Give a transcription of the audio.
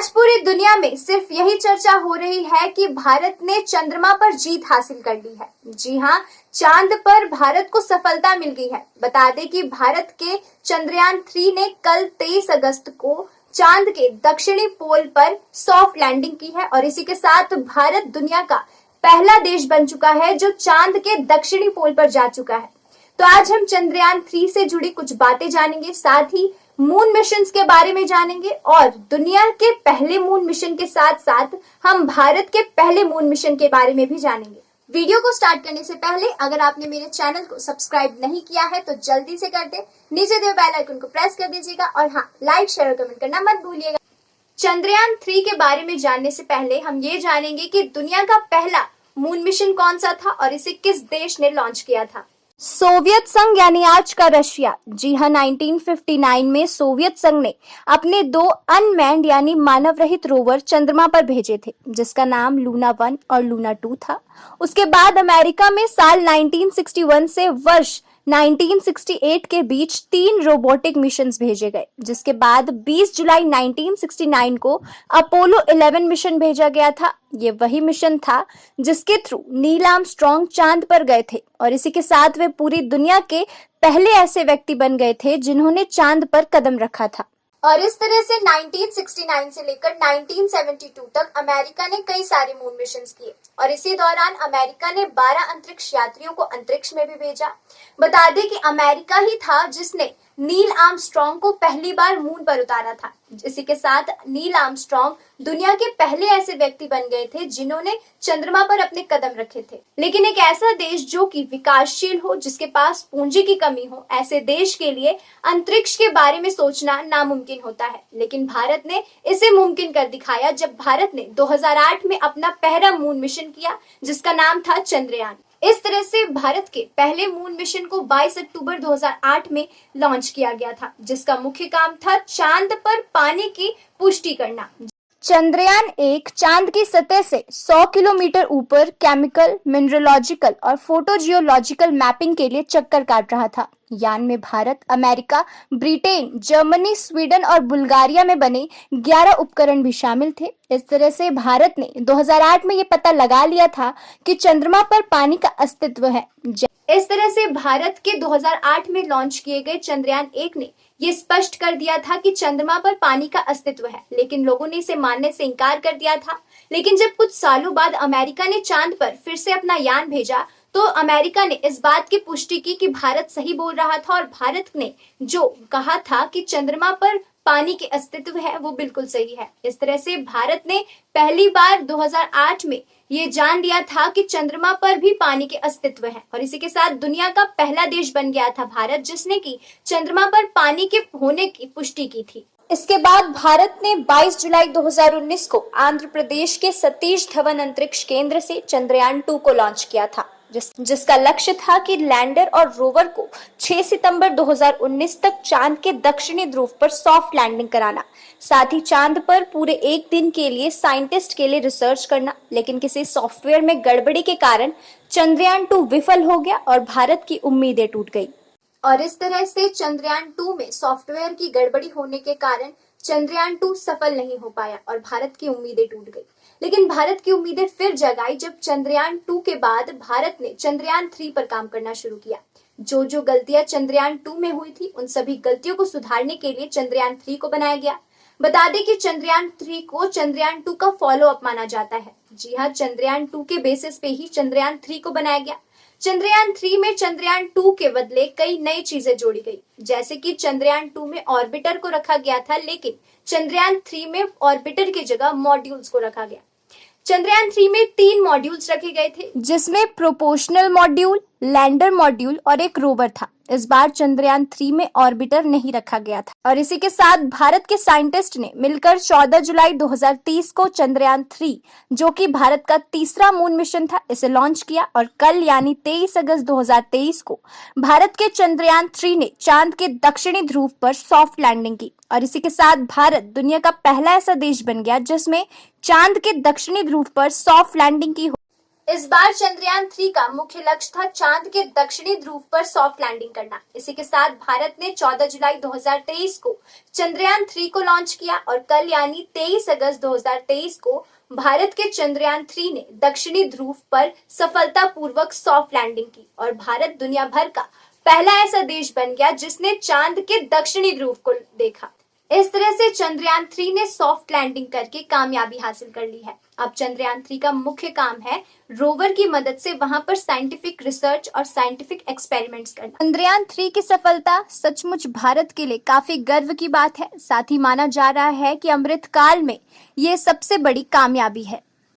आज पूरी दुनिया में सिर्फ यही चर्चा हो रही है कि भारत ने चंद्रमा पर जीत हासिल कर ली है। जी हाँ, चांद पर भारत को सफलता मिल गई है। बता दें कि भारत के चंद्रयान 3 ने कल 23 अगस्त को चांद के दक्षिणी पोल पर सॉफ्ट लैंडिंग की है और इसी के साथ भारत दुनिया का पहला देश बन चुका है जो चांद के दक्षिणी पोल पर जा चुका है। तो आज हम चंद्रयान 3 से जुड़ी कुछ बातें जानेंगे, साथ ही मून मिशन के बारे में जानेंगे और दुनिया के पहले मून मिशन के साथ साथ हम भारत के पहले मून मिशन के बारे में भी जानेंगे। वीडियो को स्टार्ट करने से पहले अगर आपने मेरे चैनल को सब्सक्राइब नहीं किया है तो जल्दी से कर दे, नीचे दिए बेल आइकन को प्रेस कर दीजिएगा और हाँ, लाइक शेयर और कमेंट करना मत भूलिएगा। चंद्रयान 3 के बारे में जानने से पहले हम ये जानेंगे कि दुनिया का पहला मून मिशन कौन सा था और इसे किस देश ने लॉन्च किया था। सोवियत संघ यानी आज का रशिया। जी हाँ, 1959 में सोवियत संघ ने अपने 2 अनमैन्ड यानी मानव रहित रोवर चंद्रमा पर भेजे थे, जिसका नाम लूना 1 और लूना 2 था। उसके बाद अमेरिका में साल 1961 से वर्ष 1968 के बीच 3 रोबोटिक मिशंस भेजे गए, जिसके बाद 20 जुलाई 1969 को अपोलो 11 मिशन भेजा गया था। ये वही मिशन था जिसके थ्रू नील आर्मस्ट्रांग चांद पर गए थे और इसी के साथ वे पूरी दुनिया के पहले ऐसे व्यक्ति बन गए थे जिन्होंने चांद पर कदम रखा था। और इस तरह से 1969 से लेकर 1972 तक अमेरिका ने कई सारे मून मिशन किए और इसी दौरान अमेरिका ने 12 अंतरिक्ष यात्रियों को अंतरिक्ष में भी भेजा। बता दें कि अमेरिका ही था जिसने नील आर्मस्ट्रांग को पहली बार मून पर उतारा था। इसी के साथ नील आर्मस्ट्रांग दुनिया के पहले ऐसे व्यक्ति बन गए थे जिन्होंने चंद्रमा पर अपने कदम रखे थे। लेकिन एक ऐसा देश जो कि विकासशील हो, जिसके पास पूंजी की कमी हो, ऐसे देश के लिए अंतरिक्ष के बारे में सोचना नामुमकिन होता है। लेकिन भारत ने इसे मुमकिन कर दिखाया जब भारत ने 2008 में अपना पहला मून मिशन किया, जिसका नाम था चंद्रयान। इस तरह से भारत के पहले मून मिशन को 22 अक्टूबर 2008 में लॉन्च किया गया था, जिसका मुख्य काम था चांद पर पानी की पुष्टि करना। चंद्रयान 1 चांद की सतह से 100 किलोमीटर ऊपर केमिकल, मिनरलॉजिकल और फोटोजियोलॉजिकल मैपिंग के लिए चक्कर काट रहा था। यान में Bharat, America, Britain, Germany, Sweden और बुल्गारिया में बने 11 उपकरण भी शामिल थे। इस तरह से भारत ने 2008 में ये पता लगा लिया था कि चंद्रमा पर पानी का अस्तित्व है। इस तरह से भारत के 2008 में लॉन्च किए गए चंद्रयान 1 ने ये स्पष्ट कर दिया था कि चंद्रमा पर पानी का अस्तित्व है, लेकिन लोगों ने इसे मानने से इनकार कर दिया था। लेकिन जब कुछ सालों बाद अमेरिका ने चांद पर फिर से अपना यान भेजा तो अमेरिका ने इस बात की पुष्टि की कि भारत सही बोल रहा था और भारत ने जो कहा था कि चंद्रमा पर पानी के अस्तित्व है वो बिल्कुल सही है। इस तरह से भारत ने पहली बार 2008 में ये जान लिया था कि चंद्रमा पर भी पानी के अस्तित्व है और इसी के साथ दुनिया का पहला देश बन गया था भारत, जिसने की चंद्रमा पर पानी के होने की पुष्टि की थी। इसके बाद भारत ने 22 जुलाई 2019 को आंध्र प्रदेश के सतीश धवन अंतरिक्ष केंद्र से चंद्रयान 2 को लॉन्च किया था, जिसका लक्ष्य था कि लैंडर और रोवर को 6 सितंबर 2019 तक चांद के दक्षिणी ध्रुव पर सॉफ्ट लैंडिंग कराना, साथ ही चांद पर पूरे एक दिन के लिए साइंटिस्ट के लिए रिसर्च करना। लेकिन किसी सॉफ्टवेयर में गड़बड़ी के कारण चंद्रयान 2 विफल हो गया और भारत की उम्मीदें टूट गई। और इस तरह से चंद्रयान 2 में सॉफ्टवेयर की गड़बड़ी होने के कारण चंद्रयान 2 सफल नहीं हो पाया और भारत की उम्मीदें टूट गई। लेकिन भारत की उम्मीदें फिर जगाई जब चंद्रयान 2 के बाद भारत ने चंद्रयान 3 पर काम करना शुरू किया। जो गलतियां चंद्रयान 2 में हुई थी उन सभी गलतियों को सुधारने के लिए चंद्रयान 3 को बनाया गया। बता दें कि चंद्रयान 3 को चंद्रयान 2 का फॉलो अप माना जाता है। जी हाँ, चंद्रयान 2 के बेसिस पे ही चंद्रयान 3 को बनाया गया। चंद्रयान 3 में चंद्रयान 2 के बदले कई नई चीजें जोड़ी गई, जैसे कि चंद्रयान 2 में ऑर्बिटर को रखा गया था, लेकिन चंद्रयान 3 में ऑर्बिटर की जगह मॉड्यूल्स को रखा गया। चंद्रयान 3 में 3 मॉड्यूल्स रखे गए थे, जिसमें प्रोपोर्शनल मॉड्यूल, लैंडर मॉड्यूल और एक रोवर था। इस बार चंद्रयान 3 में ऑर्बिटर नहीं रखा गया था और इसी के साथ भारत के साइंटिस्ट ने मिलकर 14 जुलाई 2030 को चंद्रयान 3, जो कि भारत का तीसरा मून मिशन था, इसे लॉन्च किया और कल यानी 23 अगस्त 2023 को भारत के चंद्रयान 3 ने चांद के दक्षिणी ध्रुव पर सॉफ्ट लैंडिंग की और इसी के साथ भारत दुनिया का पहला ऐसा देश बन गया जिसमें चांद के दक्षिणी ध्रुव पर सॉफ्ट लैंडिंग की। इस बार चंद्रयान 3 का मुख्य लक्ष्य था चांद के दक्षिणी ध्रुव पर सॉफ्ट लैंडिंग करना। इसी के साथ भारत ने 14 जुलाई 2023 को चंद्रयान 3 को लॉन्च किया और कल यानी 23 अगस्त 2023 को भारत के चंद्रयान 3 ने दक्षिणी ध्रुव पर सफलतापूर्वक सॉफ्ट लैंडिंग की और भारत दुनिया भर का पहला ऐसा देश बन गया जिसने चांद के दक्षिणी ध्रुव को देखा। इस तरह से चंद्रयान 3 ने सॉफ्ट लैंडिंग करके कामयाबी हासिल कर ली है। अब चंद्रयान 3 का मुख्य काम है रोवर की मदद से वहां पर साइंटिफिक रिसर्च और साइंटिफिक एक्सपेरिमेंट्स करना। चंद्रयान 3 की सफलता सचमुच भारत के लिए काफी गर्व की बात है। साथ ही माना जा रहा है कि अमृत काल में ये सबसे बड़ी कामयाबी है।